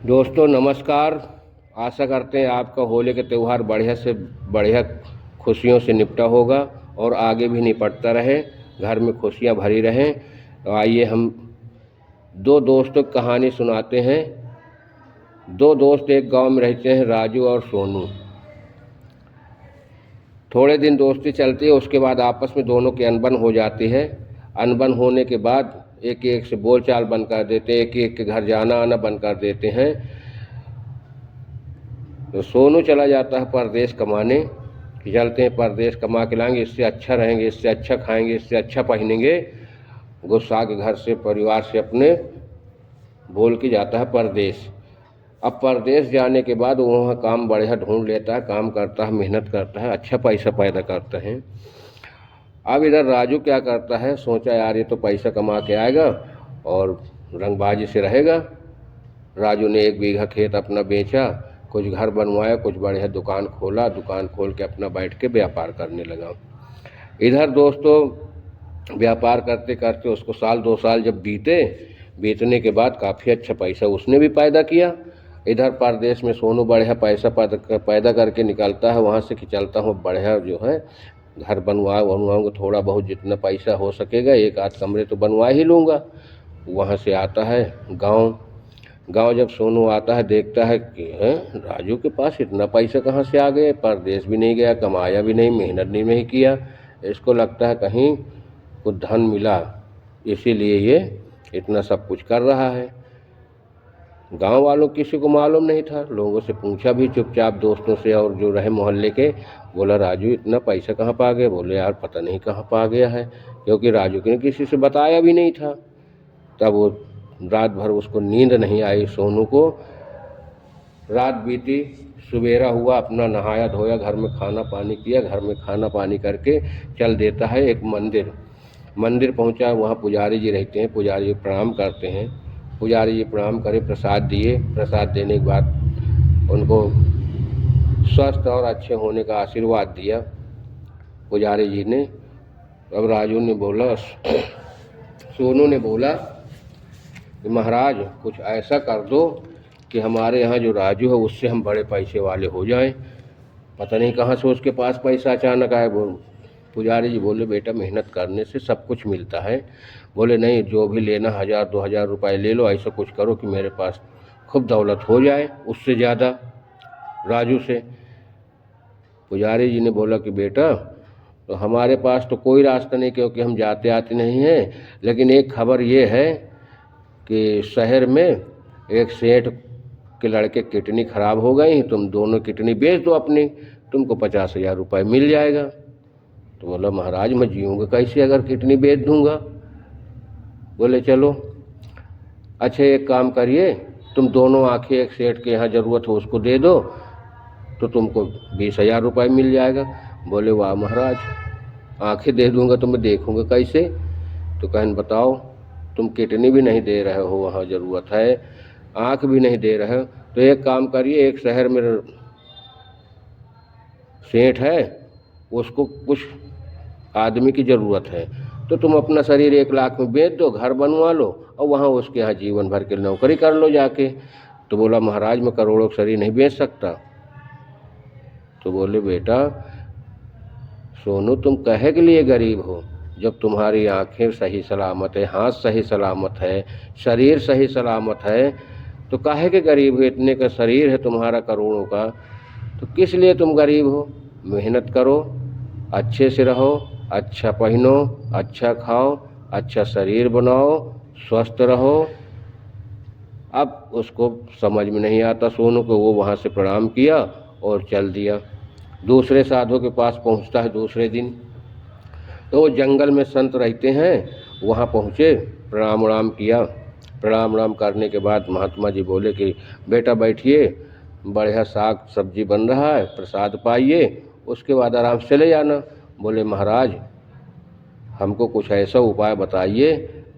दोस्तों नमस्कार। आशा करते हैं आपका होली का त्यौहार बढ़िया से बढ़िया खुशियों से निपटा होगा और आगे भी निपटता रहे, घर में खुशियां भरी रहें। तो आइए हम दो दोस्तों की कहानी सुनाते हैं। दो दोस्त एक गांव में रहते हैं, राजू और सोनू। थोड़े दिन दोस्ती चलती है, उसके बाद आपस में दोनों की अनबन हो जाती है। अनबन होने के बाद एक एक से बोलचाल बंद कर देते हैं, एक एक के घर जाना आना बंद कर देते हैं। तो सोनू चला जाता है परदेश कमाने कि चलते हैं परदेश कमा के लाएंगे, इससे अच्छा रहेंगे, इससे अच्छा खाएंगे, इससे अच्छा पहनेंगे। गुस्सा के घर से परिवार से अपने बोल के जाता है परदेश। अब परदेश जाने के बाद वो वहाँ काम बढ़िया ढूंढ लेता है, काम करता है, मेहनत करता है, अच्छा पैसा पैदा करता है। अब इधर राजू क्या करता है, सोचा यार ये तो पैसा कमा के आएगा और रंगबाजी से रहेगा। राजू ने 1 बीघा खेत अपना बेचा, कुछ घर बनवाया, कुछ बढ़िया दुकान खोला, दुकान खोल के अपना बैठ के व्यापार करने लगा। इधर दोस्तों व्यापार करते करते उसको 1-2 साल जब बीतने के बाद काफ़ी अच्छा पैसा उसने भी पैदा किया। इधर परदेश में सोनू बढ़िया पैसा पैदा करके निकलता है वहाँ से कि चलता हूँ बढ़िया जो है घर बनवाऊँगा, थोड़ा बहुत जितना पैसा हो सकेगा 1-8 कमरे तो बनवा ही लूँगा। वहाँ से आता है गांव जब सोनू आता है देखता है कि राजू के पास इतना पैसा कहाँ से आ गया, परदेश भी नहीं गया, कमाया भी नहीं, मेहनत नहीं किया। इसको लगता है कहीं कुछ धन मिला, इसीलिए ये इतना सब कुछ कर रहा है। गांव वालों किसी को मालूम नहीं था, लोगों से पूछा भी चुपचाप दोस्तों से और जो रहे मोहल्ले के, बोला राजू इतना पैसा कहाँ पा गया। बोले यार पता नहीं कहाँ पा गया है, क्योंकि राजू ने किसी से बताया भी नहीं था। तब वो रात भर उसको नींद नहीं आई सोनू को। रात बीती, सवेरा हुआ, अपना नहाया धोया, घर में खाना पानी किया, घर में खाना पानी करके चल देता है एक मंदिर पहुंचा। वहाँ पुजारी जी रहते हैं, पुजारी जी प्रणाम करते हैं। पुजारी जी प्रणाम करे, प्रसाद दिए, प्रसाद देने के बाद उनको स्वस्थ और अच्छे होने का आशीर्वाद दिया पुजारी जी ने। अब राजू ने बोला सोनू ने बोला कि महाराज कुछ ऐसा कर दो कि हमारे यहाँ जो राजू है उससे हम बड़े पैसे वाले हो जाएं। पता नहीं कहाँ से उसके पास पैसा अचानक आए। पुजारी जी बोले बेटा मेहनत करने से सब कुछ मिलता है। बोले नहीं, जो भी लेना 1000-2000 रुपये ले लो, ऐसा कुछ करो कि मेरे पास खूब दौलत हो जाए उससे ज़्यादा राजू से। पुजारी जी ने बोला कि बेटा तो हमारे पास तो कोई रास्ता नहीं, क्योंकि हम जाते आते नहीं हैं, लेकिन एक खबर ये है कि शहर में एक सेठ के लड़के किडनी खराब हो गई, तुम दोनों किडनी बेच दो अपनी, तुमको 50,000 रुपये मिल जाएगा। तो बोला महाराज मैं जीऊँगा कैसे अगर किडनी बेच दूँगा। बोले चलो अच्छा एक काम करिए, तुम दोनों आंखें एक सेठ के यहाँ ज़रूरत हो उसको दे दो तो तुमको 20,000 रुपये मिल जाएगा। बोले वाह महाराज, आंखें दे दूँगा तो मैं देखूँगा कैसे। तो कहन बताओ, तुम किडनी भी नहीं दे रहे हो, वहाँ ज़रूरत है, आँख भी नहीं दे रहे हो, तो एक काम करिए, एक शहर में सेठ है, उसको कुछ आदमी की ज़रूरत है, तो तुम अपना शरीर 1 लाख में बेच दो, घर बनवा लो और वहाँ उसके यहाँ जीवन भर के नौकरी कर लो जाके। तो बोला महाराज मैं करोड़ों का शरीर नहीं बेच सकता। तो बोले बेटा सोनू तुम कहे के लिए गरीब हो, जब तुम्हारी आंखें सही सलामत है, हाथ सही सलामत है, शरीर सही सलामत है, तो काहे के गरीब हो। इतने का शरीर है तुम्हारा करोड़ों का, तो किस लिए तुम गरीब हो। मेहनत करो, अच्छे से रहो, अच्छा पहनो, अच्छा खाओ, अच्छा शरीर बनाओ, स्वस्थ रहो। अब उसको समझ में नहीं आता सोनू को, वो वहाँ से प्रणाम किया और चल दिया। दूसरे साधु के पास पहुँचता है दूसरे दिन, तो वो जंगल में संत रहते हैं, वहाँ पहुँचे, प्रणाम उणाम किया। प्रणाम उणाम करने के बाद महात्मा जी बोले कि बेटा बैठिए, बढ़िया साग सब्जी बन रहा है, प्रसाद पाइए, उसके बाद आराम से चले जाना। बोले महाराज हमको कुछ ऐसा उपाय बताइए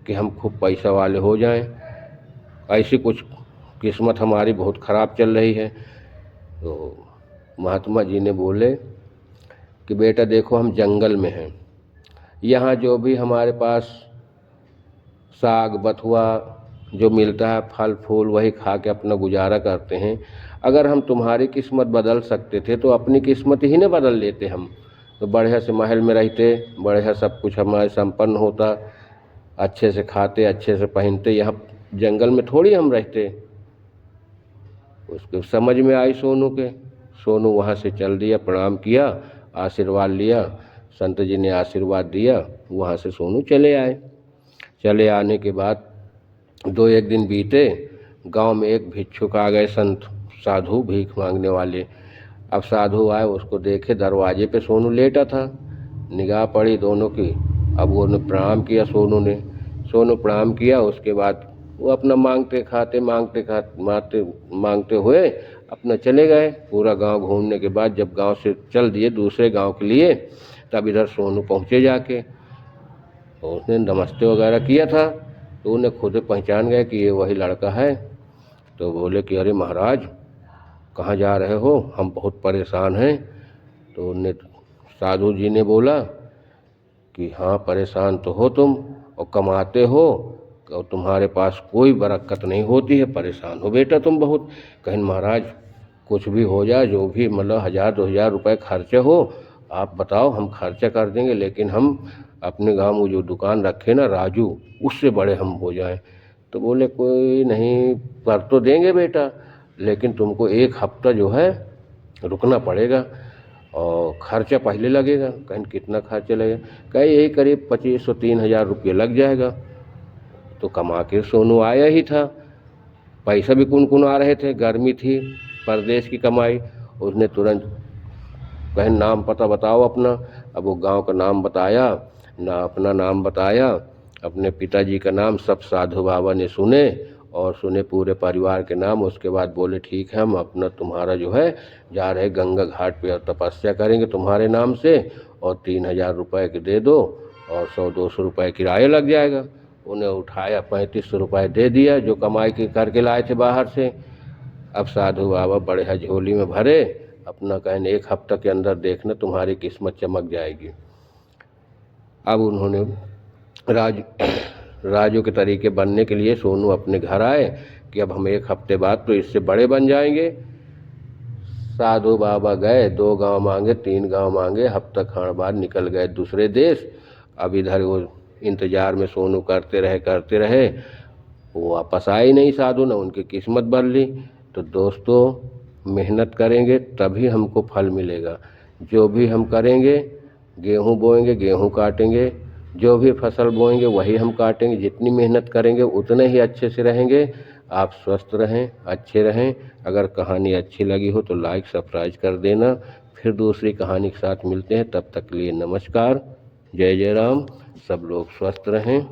कि हम खूब पैसा वाले हो जाएं, ऐसी कुछ किस्मत हमारी बहुत ख़राब चल रही है। तो महात्मा जी ने बोले कि बेटा देखो हम जंगल में हैं, यहाँ जो भी हमारे पास साग बथुआ जो मिलता है फल फूल वही खा के अपना गुजारा करते हैं। अगर हम तुम्हारी किस्मत बदल सकते थे तो अपनी किस्मत ही न बदल लेते हम, तो बढ़िया से महल में रहते, बढ़िया सब कुछ हमारे संपन्न होता, अच्छे से खाते अच्छे से पहनते, यहाँ जंगल में थोड़ी हम रहते। उसको समझ में आई सोनू के। सोनू वहाँ से चल दिया, प्रणाम किया, आशीर्वाद लिया, संत जी ने आशीर्वाद दिया, वहाँ से सोनू चले आए। चले आने के बाद 2-1 दिन बीते, गांव में एक भिक्षुक आ गए, संत साधु भीख मांगने वाले। अब साधु आए, उसको देखे दरवाजे पे सोनू लेटा था, निगाह पड़ी दोनों की। अब वो ने प्रणाम किया, सोनू प्रणाम किया। उसके बाद वो अपना मांगते हुए अपना चले गए। पूरा गांव घूमने के बाद जब गांव से चल दिए दूसरे गांव के लिए, तब इधर सोनू पहुँचे जाके, तो उसने नमस्ते वगैरह किया था, तो उन्हें खुद पहचान गए कि ये वही लड़का है। तो बोले कि अरे महाराज कहाँ जा रहे हो, हम बहुत परेशान हैं। तो उन्हें साधु जी ने बोला कि हाँ परेशान तो हो तुम, और कमाते हो और तुम्हारे पास कोई बरकत नहीं होती है, परेशान हो बेटा तुम बहुत। कहें महाराज कुछ भी हो जाए, जो भी मतलब 1000-2000 रुपये खर्चे हो आप बताओ, हम खर्चा कर देंगे, लेकिन हम अपने गांव में जो दुकान रखे ना राजू, उससे बड़े हम हो जाएं। तो बोले कोई नहीं, कर तो देंगे बेटा, लेकिन तुमको 1 हफ्ता जो है रुकना पड़ेगा और खर्चा पहले लगेगा। कहीं कितना खर्चा लगेगा? कहीं यही करीब 2500-3000 रुपये लग जाएगा। तो कमा के सोनू आया ही था, पैसा भी कुन आ रहे थे, गर्मी थी, परदेश की कमाई। उसने तुरंत कहें नाम पता बताओ अपना। अब वो गांव का नाम बताया, ना अपना नाम बताया, अपने पिताजी का नाम, सब साधु बाबा ने सुने और सुने पूरे परिवार के नाम। उसके बाद बोले ठीक है, हम अपना तुम्हारा जो है जा रहे गंगा घाट पे और तपस्या करेंगे तुम्हारे नाम से, और 3000 रुपये के दे दो और 100-200 रुपये किराया लग जाएगा। उन्हें उठाया, 3500 रुपये दे दिया जो कमाई के करके लाए थे बाहर से। अब साधु बाबा बढ़िया झोली में भरे, अपना कहने 1 हफ्ते के अंदर देखना तुम्हारी किस्मत चमक जाएगी। अब उन्होंने राजू के तरीके बनने के लिए सोनू अपने घर आए कि अब हम 1 हफ्ते बाद तो इससे बड़े बन जाएंगे। साधु बाबा गए, 2 गांव मांगे, 3 गांव मांगे, हफ्ता खान बाद निकल गए दूसरे देश। अब इधर वो इंतजार में सोनू करते रहे, वो वापस आए नहीं साधु, ना उनकी किस्मत बदली। तो दोस्तों मेहनत करेंगे तभी हमको फल मिलेगा। जो भी हम करेंगे, गेहूँ बोएंगे गेहूँ काटेंगे, जो भी फसल बोएंगे वही हम काटेंगे। जितनी मेहनत करेंगे उतने ही अच्छे से रहेंगे। आप स्वस्थ रहें, अच्छे रहें। अगर कहानी अच्छी लगी हो तो लाइक सब्सक्राइब कर देना। फिर दूसरी कहानी के साथ मिलते हैं, तब तक के लिए नमस्कार, जय जय राम। सब लोग स्वस्थ रहें।